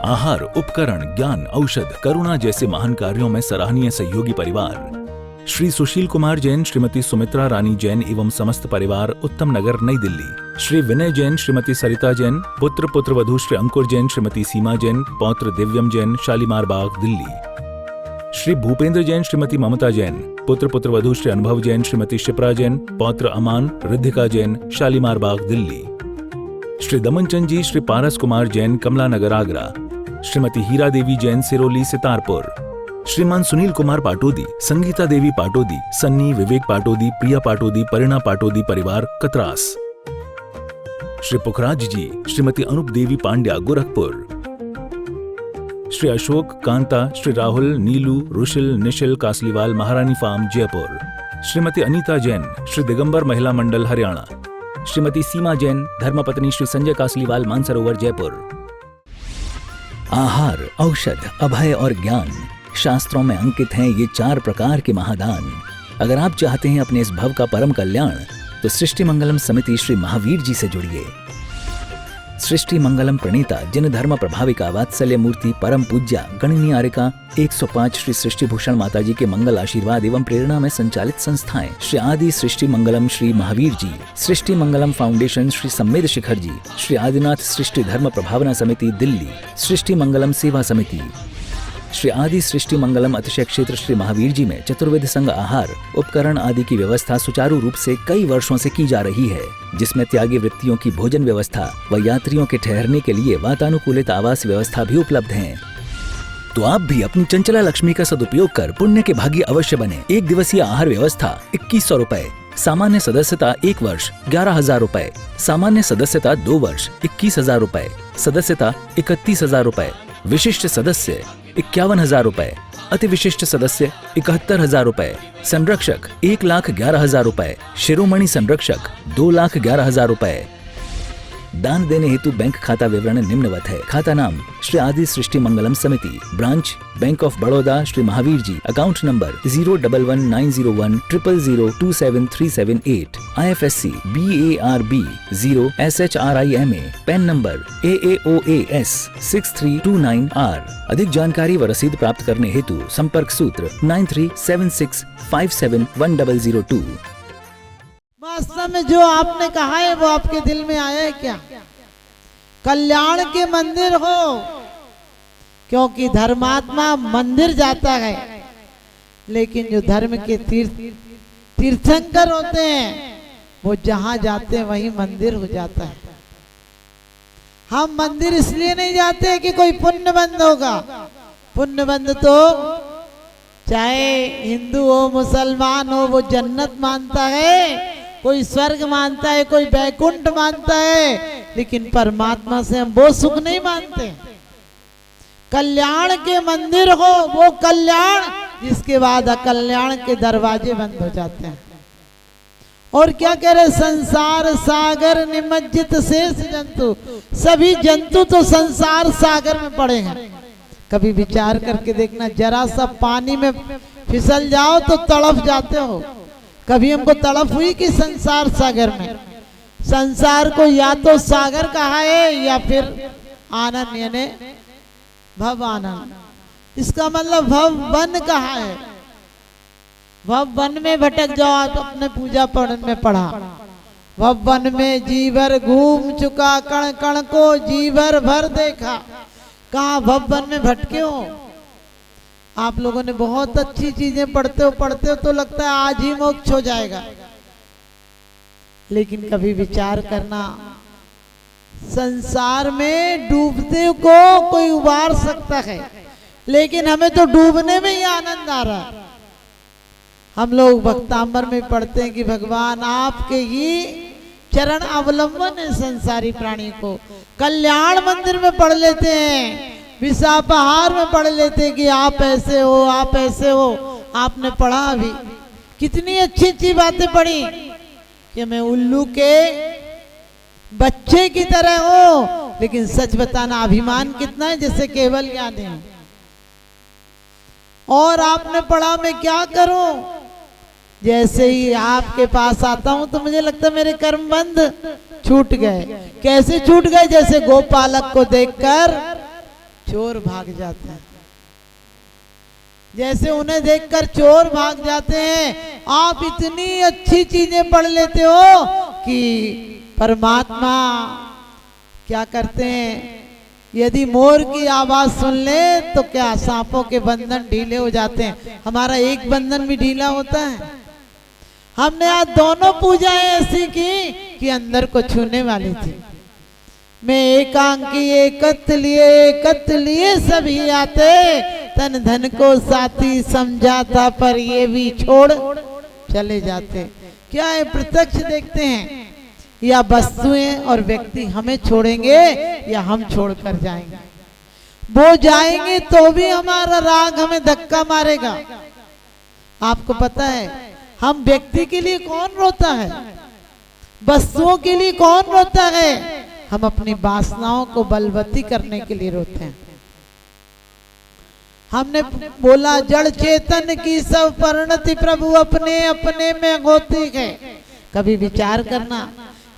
आहार, उपकरण, ज्ञान, औषध, करुणा जैसे महान कार्यों में सराहनीय सहयोगी परिवार श्री सुशील कुमार जैन, श्रीमती सुमित्रा रानी जैन एवं समस्त परिवार, उत्तम नगर, नई दिल्ली। श्री विनय जैन, श्रीमती सरिता जैन, पुत्र पुत्रवधू श्री अंकुर जैन, श्रीमती सीमा जैन, पौत्र दिव्यम जैन, शालीमार बाग, दिल्ली। श्री भूपेंद्र जैन, श्रीमती ममता जैन, पुत्र पुत्रवधू श्री अनुभव जैन, श्रीमती शिप्रा जैन, पौत्र अमान, रिद्धिका जैन, शालीमार बाग, दिल्ली। श्री दमनचंद जी, श्री पारस कुमार जैन, कमला नगर, आगरा। श्रीमती हीरा देवी जैन, सिरोली, सितारपुर। श्रीमान सुनील कुमार पाटोदी, संगीता देवी पाटोदी, सन्नी, विवेक पाटोदी, प्रिया पाटोदी, परिणा पाटोदी परिवार, कतरास। श्री पुखराज जी, श्रीमती अनूप देवी पांड्या, गोरखपुर। श्री अशोक, कांता, श्री राहुल, नीलू, रुशिल, निशिल, कासलीवाल, महारानी फार्म, जयपुर। श्रीमती अनीता जैन, श्री दिगंबर महिला मंडल, हरियाणा। श्रीमती सीमा जैन, धर्मपत्नी श्री संजय कासलीवाल, मानसरोवर, जयपुर। आहार, औषध, अभय और ज्ञान, शास्त्रों में अंकित हैं ये 4 प्रकार के महादान। अगर आप चाहते हैं अपने इस भव का परम कल्याण, तो सृष्टि मंगलम समिति श्री महावीर जी से जुड़िए। सृष्टि मंगलम प्रणीता, जिन धर्म प्रभाविका, वात्सल्य मूर्ति, परम पूज्या, गणनीय आरिका 105 श्री सृष्टि भूषण माता जी के मंगल आशीर्वाद एवं प्रेरणा में संचालित संस्थाएं श्री आदि सृष्टि मंगलम श्री महावीर जी, सृष्टि मंगलम फाउंडेशन श्री सम्मेद शिखर जी, श्री आदिनाथ सृष्टि धर्म प्रभावना समिति, दिल्ली, सृष्टि मंगलम सेवा समिति, श्री आदि सृष्टि मंगलम अतिशय क्षेत्र श्री महावीर जी में चतुर्वेद संघ आहार, उपकरण आदि की व्यवस्था सुचारू रूप से कई वर्षों से की जा रही है, जिसमें त्यागी वृत्तियों की भोजन व्यवस्था व यात्रियों के ठहरने के लिए वातानुकूलित आवास व्यवस्था भी उपलब्ध है। तो आप भी अपनी चंचला लक्ष्मी का सदुपयोग कर पुण्य के भागी अवश्य बने। 1 दिवसीय आहार व्यवस्था 2100 रुपए, सामान्य सदस्यता 1 वर्ष 11,000 रुपए, सामान्य सदस्यता 2 वर्ष 21,000 रुपए, सदस्यता 31,000 रुपए, विशिष्ट सदस्य 51,000 रुपए, अति विशिष्ट सदस्य 71,000 रुपए, संरक्षक 1,11,000 रुपए, शिरोमणि संरक्षक 2,11,000 रुपए। दान देने हेतु बैंक खाता विवरण निम्नवत है। खाता नाम श्री आदि Srishti Mangalam Samiti, branch Bank of Baroda Shri Mahavir ji, account number 0119010027378, IFSC BARB 0SHRIMA, PAN number AAOAS 6329R। अधिक जानकारी व रसीद प्राप्त करने हेतु संपर्क सूत्र 9376571002। वास्तव में जो आपने कहा है वो आपके दिल में आया है क्या? कल्याण के मंदिर हो, क्योंकि धर्मात्मा मंदिर जाता है, लेकिन जो धर्म के तीर्थंकर होते हैं वो जहां जाते हैं वहीं मंदिर हो जाता है। हम मंदिर इसलिए नहीं जाते कि कोई पुण्य बंद होगा। पुण्य बंद तो चाहे हिंदू हो मुसलमान हो वो जन्नत मानता है, कोई स्वर्ग मानता है, कोई बैकुंठ मानता है, लेकिन परमात्मा से हम वो सुख नहीं मानते। कल्याण के मंदिर हो वो कल्याण, जिसके बाद अकल्याण के दरवाजे बंद हो जाते हैं। और क्या कह रहे, संसार सागर निमज्जित शेष जंतु, सभी जंतु तो संसार सागर में पड़े हैं। कभी विचार करके देखना, जरा सा पानी में फिसल जाओ तो तड़प जाते हो। कभी हमको तड़प हुई कि संसार सागर में? संसार को या तो सागर कहा है या फिर आनंद यानी भव आनंद, इसका मतलब भव वन कहा है। भव वन में भटक जाओ, आप अपने पूजा पाठ में पढ़ा, भव वन में जीवर घूम चुका, कण कण को जीवर भर देखा। कहाँ भव वन में भटके हो? आप लोगों ने बहुत अच्छी चीजें पढ़ते हो तो लगता है आज ही मोक्ष हो जाएगा, लेकिन कभी विचार करना, संसार में डूबते को कोई उबार सकता है, लेकिन हमें तो डूबने में ही आनंद आ रहा है। हम लोग भक्तांबर में पढ़ते हैं कि भगवान आपके ही चरण अवलंबन है संसारी प्राणी को। कल्याण मंदिर में पढ़ लेते हैं, विसापाहार में पढ़ लेते हैं कि आप ऐसे हो, आप ऐसे हो। आपने पढ़ा अभी कितनी अच्छी अच्छी बातें पढ़ी कि मैं उल्लू के बच्चे की तरह हो, लेकिन सच बताना अभिमान कितना है, जैसे केवल ज्ञान है। और आपने पढ़ा मैं क्या करूं, जैसे ही आपके पास आता हूं तो मुझे लगता है मेरे कर्म बंध छूट गए। कैसे छूट गए? जैसे गोपालक को देखकर चोर भाग जाते हैं। जैसे उन्हें देखकर चोर भाग जाते हैं, आप इतनी अच्छी चीजें पढ़ लेते हो कि परमात्मा क्या करते हैं, यदि मोर की आवाज सुन ले तो क्या सांपों के बंधन ढीले हो जाते हैं। हमारा एक बंधन भी ढीला होता है। हमने आज दोनों पूजाएं ऐसी की कि अंदर को छूने वाली थी। मैं एकांकी एकत लिए सभी आते, तन धन को साथी समझाता पर ये भी छोड़ चले जाते। क्या है, प्रत्यक्ष देखते हैं या वस्तुएं और व्यक्ति हमें छोड़ेंगे या हम छोड़कर जाएंगे। वो जाएंगे तो भी हमारा राग हमें धक्का मारेगा। आपको पता है, हम व्यक्ति के लिए कौन रोता है, वस्तुओं के लिए कौन रोता है? हम अपनी वासनाओं को बलवती करने के लिए रोते हैं। हमने बोला जड़ चेतन की सब परिणति प्रभु अपने अपने में होती है। कभी विचार करना,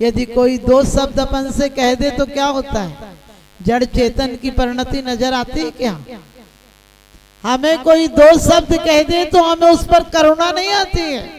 यदि कोई दो शब्द अपन से कह दे तो क्या होता है? जड़ चेतन की परिणति नजर आती है क्या? हमें कोई दो शब्द कह दे तो हमें उस पर करुणा नहीं आती है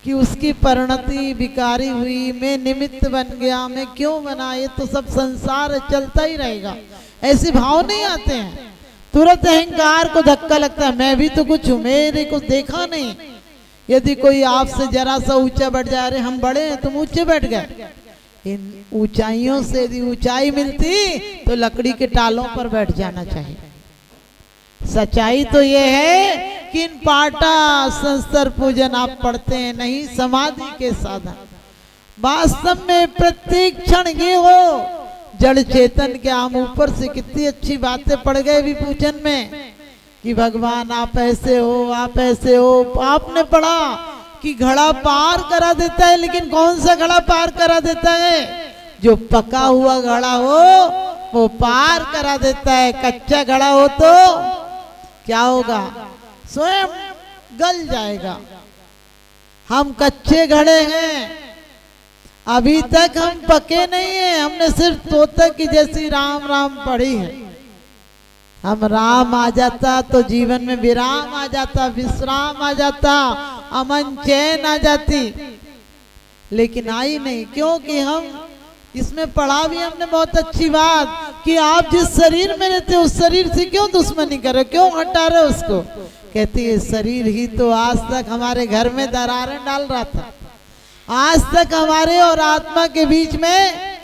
कि उसकी परिणति विकारी हुई, मैं निमित्त बन गया, मैं क्यों बना, ये तो सब संसार चलता ही रहेगा। ऐसे भाव नहीं आते हैं। तुरंत अहंकार को धक्का लगता है, मैं भी तो कुछ हूं, मेरे को देखा नहीं। यदि कोई आपसे जरा सा ऊंचा बैठ जाए, अरे हम बड़े हैं तुम ऊंचे बैठ गए। इन ऊंचाइयों से यदि ऊंचाई मिलती तो लकड़ी के टालों पर बैठ जाना चाहिए। सच्चाई तो ये है कि इन पाटा संस्तर पूजन आप पढ़ते हैं नहीं, समाधि के साधन। वास्तव में प्रत्येक क्षण ये हो जड़ चेतन के, हम ऊपर से कितनी अच्छी बातें पढ़ गए भी पूजन में कि भगवान आप ऐसे हो, आप ऐसे हो। आपने पढ़ा कि घड़ा पार करा देता है, लेकिन कौन सा घड़ा पार करा देता है? जो पका हुआ घड़ा हो वो पार करा देता है। कच्चा घड़ा हो तो क्या होगा? स्वयं गल जाएगा। हम कच्चे घड़े हैं, अभी तक हम पके नहीं हैं। हमने सिर्फ तोतक की जैसी राम राम पढ़ी है। हम राम आ जाता तो जीवन में विराम आ जाता, विश्राम आ जाता, अमन चैन आ जाती, लेकिन आई नहीं। क्योंकि हम इसमें पढ़ा भी हमने बहुत अच्छी बात कि आप जिस शरीर में रहते उस शरीर से क्यों दुश्मनी कर रहे, क्यों हटा रहे उसको? कहती है शरीर ही तो आज तक हमारे घर में दरारें डाल रहा था। आज तक हमारे और आत्मा के बीच में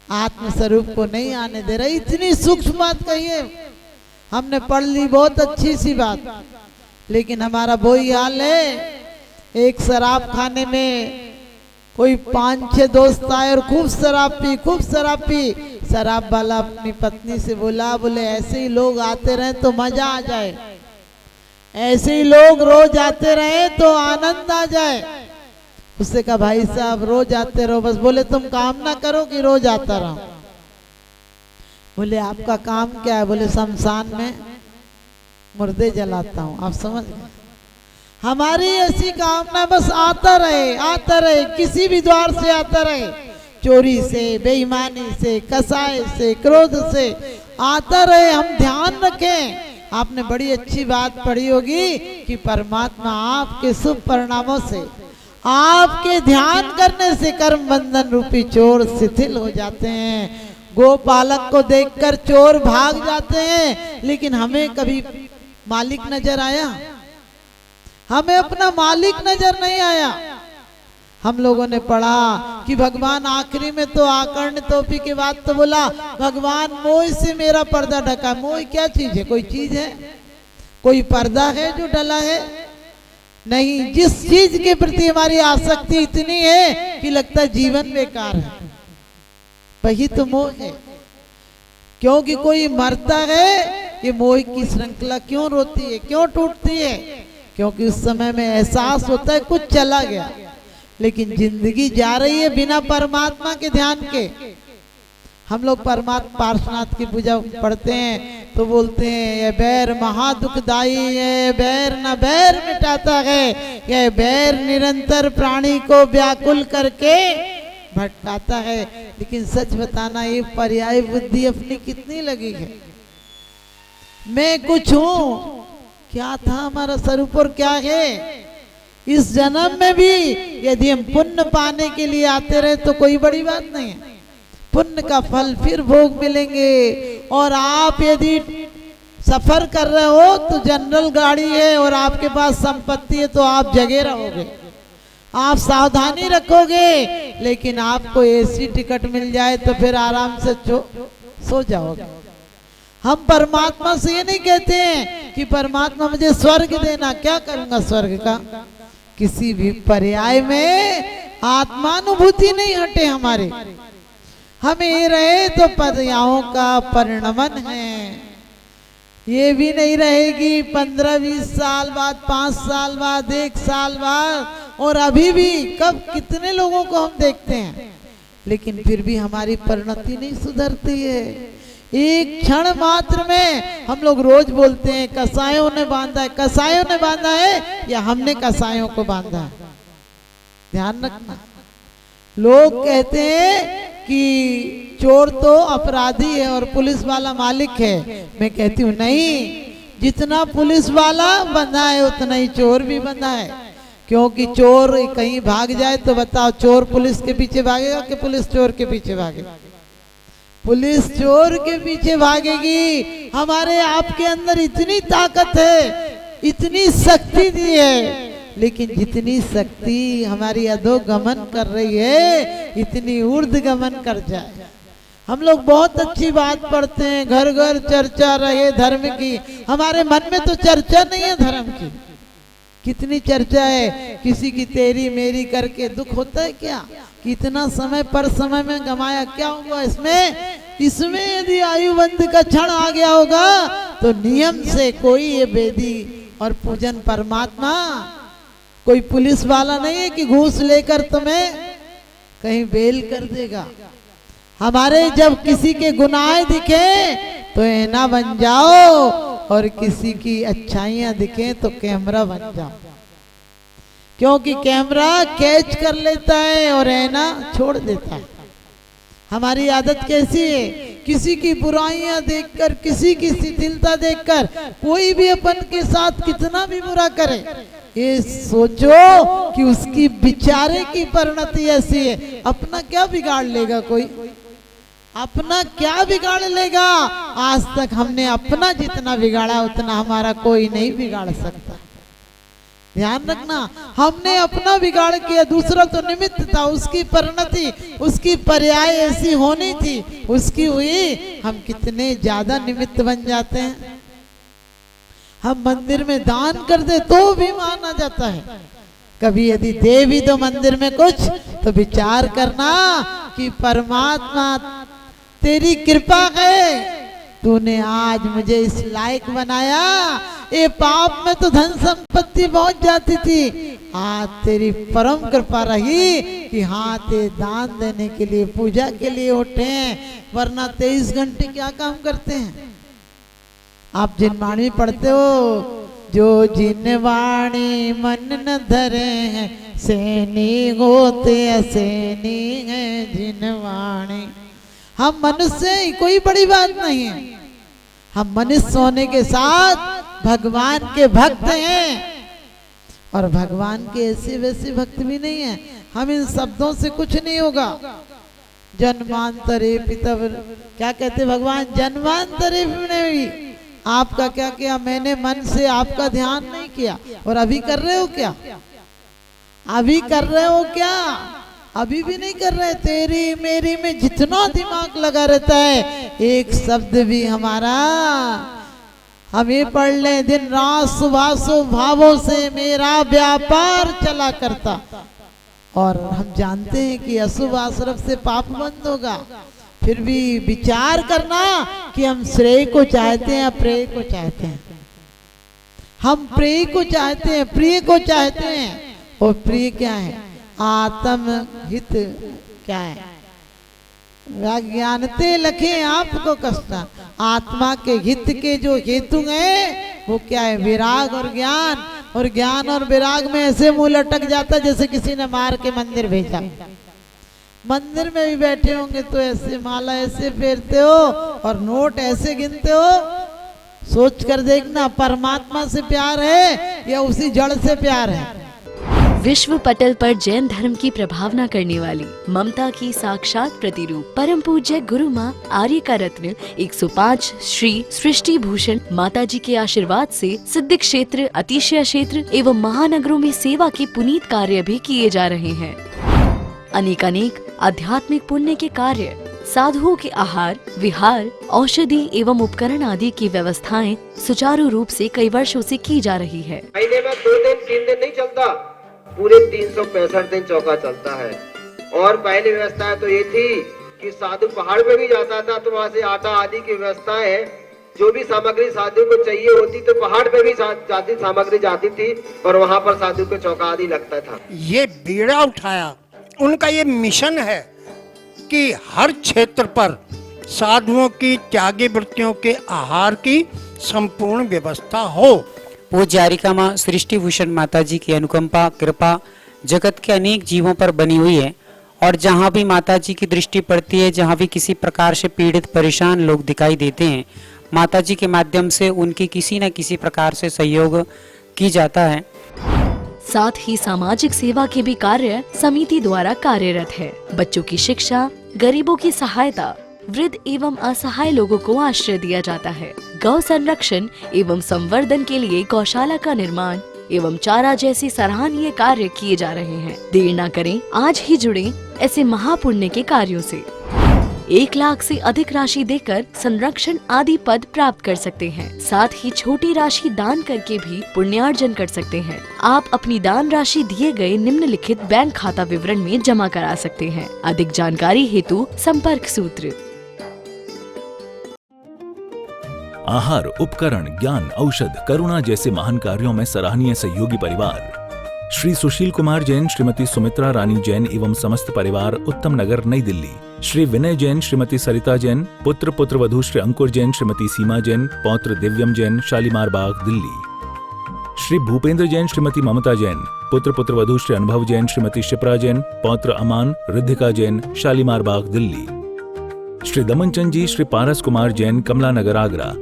आत्म स्वरूप को नहीं आने दे रही। इतनी सूक्ष्म बात कही है। हमने पढ़ ली बहुत अच्छी सी बात, लेकिन हमारा वही हाल है। एक शराब खाने में कोई 5-6 दोस्त आए और खूब शराब पी, खूब शराब पी। शराब वाला अपनी पत्नी से बोला, बोले ऐसे ही लोग आते रहे तो मजा आ जाए, ऐसे ही लोग रोज आते रहे तो आनंद आ जाए। उससे कहा भाई साहब रोज आते रहो बस। बोले तुम काम ना करो कि रोज आता रहो। बोले आपका काम क्या है? बोले शमशान में मुर्दे जलाता हूँ। आप समझ गए? हमारी ऐसी कामना बस आता रहे, किसी भी द्वार से आता रहे, चोरी से, बेईमानी से, कसाई से, क्रोध से आता रहे। हम ध्यान रखें। आपने बड़ी अच्छी बात पढ़ी होगी कि परमात्मा आपके शुभ परिणामों से, आपके ध्यान करने से कर्म बंधन रूपी चोर शिथिल हो जाते हैं। गोपालक को देखकर चोर भाग जाते हैं, लेकिन हमें कभी मालिक नजर आया? हमें अपना मालिक नजर नहीं आया। हम लोगों ने पढ़ा कि भगवान आखिरी में तो आकर्ण तोपी के बाद तो बोला भगवान मोह से मेरा पर्दा ढका। मोह क्या चीज है? कोई चीज है? कोई पर्दा है जो डला है? नहीं। जिस चीज के प्रति हमारी आसक्ति इतनी है कि लगता है जीवन बेकार है, वही तो मोह है। क्योंकि कोई मरता है, ये मोह की श्रृंखला क्यों रोती है, क्यों टूटती है? क्योंकि उस समय में एहसास होता है कुछ चला गया, लेकिन जिंदगी जा रही है बिना परमात्मा के ध्यान के। हम लोग परमात्मा पार्श्वनाथ की पूजा पढ़ते हैं तो बोलते हैं ये बैर महा दुखदाई, ये बैर न बैर मिटाता है, ये बैर निरंतर प्राणी को व्याकुल करके भटकाता है। लेकिन सच बताना ये पर्याय बुद्धि अपनी कितनी लगी है? मैं कुछ हूं, क्या था हमारा स्वरूप और क्या है। इस जन्म में भी यदि हम पुण्य पाने के लिए आते रहे तो कोई बड़ी बात नहीं है, पुण्य का फल फिर भोग मिलेंगे। और आप यदि सफर कर रहे हो तो जनरल गाड़ी है और आपके पास संपत्ति है तो आप जगे रहोगे, आप सावधानी रखोगे, लेकिन आपको एसी टिकट मिल जाए तो फिर आराम से सो जाओगे। हम परमात्मा से ये नहीं कहते हैं कि परमात्मा मुझे स्वर्ग देना, क्या करूंगा स्वर्ग का। किसी भी पर्याय में आत्मानुभूति नहीं हटे हमारे, हमें ये रहे तो पर्यायों का परिणमन है। ये भी नहीं रहेगी 15-20 साल बाद, 5 साल बाद, 1 साल बाद, और अभी भी कब कितने लोगों को हम देखते हैं, लेकिन फिर भी हमारी परिणति नहीं सुधरती है। एक क्षण मात्र में हम लोग रोज बोलते हैं कसायों ने बांधा है, कसायों ने बांधा है या हमने कसायों को बांधा है। ध्यान रखना, लोग कहते हैं कि चोर तो अपराधी है और पुलिस वाला मालिक है। मैं कहती हूँ नहीं, जितना पुलिस वाला बंधा है उतना ही चोर भी बंधा है। क्योंकि चोर कहीं भाग जाए तो बताओ, चोर पुलिस के पीछे भागेगा कि पुलिस चोर के पीछे भागेगा? पुलिस चोर के पीछे भागेगी। हमारे आपके अंदर इतनी ताकत है, इतनी शक्ति दी है, लेकिन जितनी शक्ति हमारी अधोगमन कर रही है इतनी ऊर्ध्वगमन कर जाए। हम लोग बहुत अच्छी बात पढ़ते हैं, घर घर चर्चा रहे धर्म की, हमारे मन में तो चर्चा नहीं है धर्म की। कितनी चर्चा है, किसी की तेरी मेरी करके दुख होता है क्या? कितना समय पर समय में गमाया, क्या हुआ इसमें यदि आयुबंध का क्षण आ गया होगा तो नियम से कोई ये वेदी और पूजन परमात्मा, कोई पुलिस वाला नहीं है कि घूस लेकर तुम्हें कहीं बेल कर देगा। हमारे जब किसी के गुनाह दिखे तो ऐना बन जाओ, और किसी की अच्छाइयां दिखे तो कैमरा बन जाओ, क्योंकि कैमरा कैच कर लेता है और ऐना छोड़ देता है। हमारी आदत कैसी है, किसी की बुराइयां देखकर, किसी की शिथिलता देखकर, कोई भी अपन के साथ कितना भी बुरा करे, ये सोचो कि उसकी बेचारे की परिणति ऐसी है। अपना क्या बिगाड़ लेगा कोई? अपना क्या बिगाड़ लेगा? आज तक हमने अपना जितना बिगाड़ा उतना हमारा कोई नहीं बिगाड़ सकता। ध्यान रखना, हमने अपना बिगाड़ किया, दूसरा तो निमित्त था, उसकी परिणति, उसकी पर्याय ऐसी होनी थी, उसकी हुई। हम कितने ज्यादा निमित्त बन जाते हैं। हम मंदिर में दान कर दे तो भी माना जाता है। कभी यदि दे भी दो मंदिर में कुछ तो विचार करना कि परमात्मा तेरी कृपा है, तूने आज मुझे इस लायक बनाया। ये पाप में तो धन संपत्ति बहुत जाती थी, आज तेरी परम कृपा रही कि हाँ ते दान देने के लिए, पूजा के लिए उठे हैं, वरना 23 घंटे क्या काम करते हैं। आप जिनवाणी पढ़ते हो, जो जिनवाणी मन न धरे हैं, सैनी होते असैनी है जिनवाणी। हम मनुष्य, कोई बड़ी बात नहीं है, हम मनुष्य होने के साथ भगवान के भक्त हैं, और भगवान के ऐसे वैसे भक्त भी नहीं है। हम इन शब्दों से कुछ नहीं होगा। जन्मांतरे पितव, क्या कहते भगवान? जन्मांतरे भी आपका क्या किया? मैंने मन से आपका ध्यान नहीं किया। और अभी कर रहे हो क्या? अभी कर रहे हो क्या? अभी भी नहीं कर रहे। तेरी मेरी में जितना दिमाग लगा रहता है, एक शब्द भी हमारा, हम ये पढ़ ले, दिन रात सुभाषो भावों से मेरा व्यापार चला करता। और हम जानते हैं कि अशुभ आश्रम से पाप बंद होगा। फिर भी विचार करना कि हम श्रेय को चाहते हैं, प्रेय को चाहते हैं। हम प्रेय को चाहते हैं, प्रिय को चाहते हैं। और प्रिय क्या है? आत्म हित क्या है? ज्ञानते लखे आपको कष्ट। आत्मा के हित के जो हेतु हैं वो क्या है? विराग और ज्ञान। और ज्ञान और विराग में ऐसे मुंह लटक जाता जैसे किसी ने मार के मंदिर भेजा। मंदिर में भी बैठे होंगे तो ऐसे माला ऐसे फेरते हो और नोट ऐसे गिनते हो, सोच कर देखना, परमात्मा से प्यार है या उसी जड़ से प्यार है। विश्व पटल पर जैन धर्म की प्रभावना करने वाली ममता की साक्षात प्रतिरूप परम पूज्य गुरु माँ आर्य का रत्न 105 श्री सृष्टि भूषण माता जी के आशीर्वाद से सिद्ध क्षेत्र, अतिशय क्षेत्र एवं महानगरों में सेवा के पुनीत कार्य भी किए जा रहे हैं। अनेक आध्यात्मिक पुण्य के कार्य, साधुओं के आहार, विहार, औषधि एवं उपकरण आदि की व्यवस्थाएं सुचारू रूप से कई वर्षों से की जा रही है। महीने में 2 दिन 3 दिन नहीं चलता, पूरे 365 दिन चौका चलता है। और पहली व्यवस्था तो ये थी कि साधु पहाड़ पे भी जाता था तो वहाँ से आटा आदि की व्यवस्था है, जो भी सामग्री साधु को चाहिए होती तो पहाड़ पे भी जाती सामग्री जाती थी और वहाँ पर साधु को चौका आदि लगता था। ये बीड़ा उठाया, उनका ये मिशन है कि हर क्षेत्र पर साधुओं की त्यागी वृत्तियों के आहार की संपूर्ण व्यवस्था हो। पूज्य आर्यिका माँ सृष्टि भूषण माता जी की अनुकंपा कृपा जगत के अनेक जीवों पर बनी हुई है और जहाँ भी माता जी की दृष्टि पड़ती है, जहाँ भी किसी प्रकार से पीड़ित परेशान लोग दिखाई देते हैं, माता जी के माध्यम से उनकी किसी न किसी प्रकार से सहयोग की जाता है। साथ ही सामाजिक सेवा के भी कार्य समिति द्वारा कार्यरत है। बच्चों की शिक्षा, गरीबों की सहायता, वृद्ध एवं असहाय लोगों को आश्रय दिया जाता है। गौ संरक्षण एवं संवर्धन के लिए गौशाला का निर्माण एवं चारा जैसे सराहनीय कार्य किए जा रहे हैं। देर न करें, आज ही जुड़ें ऐसे महापुण्य के कार्यों से। 1 लाख से अधिक राशि देकर संरक्षण आदि पद प्राप्त कर सकते हैं। साथ ही छोटी राशि दान करके भी पुण्यार्जन कर सकते हैं। आप अपनी दान राशि दिए गए निम्नलिखित बैंक खाता विवरण में जमा करा सकते हैं। अधिक जानकारी हेतु संपर्क सूत्र। आहार, उपकरण, ज्ञान, औषध, करुणा जैसे महान कार्यों में सराहनीय सहयोगी परिवार श्री सुशील कुमार जैन, श्रीमती सुमित्रा रानी जैन एवं समस्त परिवार, उत्तम नगर, नई दिल्ली। श्री विनय जैन, श्रीमती सरिता जैन, पुत्र पुत्रवधू श्री अंकुर जैन, श्रीमती सीमा जैन, पौत्र दिव्यम जैन, शालीमार बाग, दिल्ली। श्री भूपेंद्र जैन, श्रीमती ममता जैन, पुत्र पुत्रवधू श्री अनुभव जैन, श्रीमती शिप्रा जैन, पौत्र अमान, रिद्धिका जैन, शालीमार बाग, दिल्ली। श्री दमनचंद जी, श्री पारस कुमार जैन, कमला नगर, आगरा।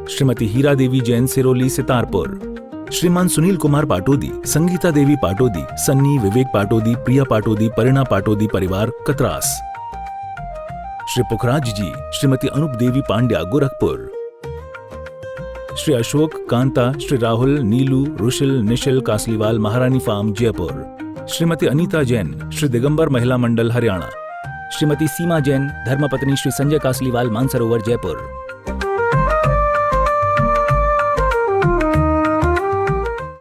श्रीमती हीरा देवी जैन, सिरोली, सितारपुर। श्रीमान सुनील कुमार पाटोदी, संगीता देवी पाटोदी, सन्नी, विवेक पाटोदी, प्रिया पाटोदी, परिणा पाटोदी परिवार, कतरास। श्री पुखराज जी, श्रीमती अनूप देवी पांड्या, गोरखपुर। श्री अशोक, कांता, श्री राहुल, नीलू, रुशिल, निशिल, कासलीवाल, महारानी फार्म, जयपुर। श्रीमती अनीता जैन, श्री दिगंबर महिला मंडल, हरियाणा। श्रीमती सीमा जैन, धर्मपत्नी श्री संजय कासलीवाल, मानसरोवर, जयपुर।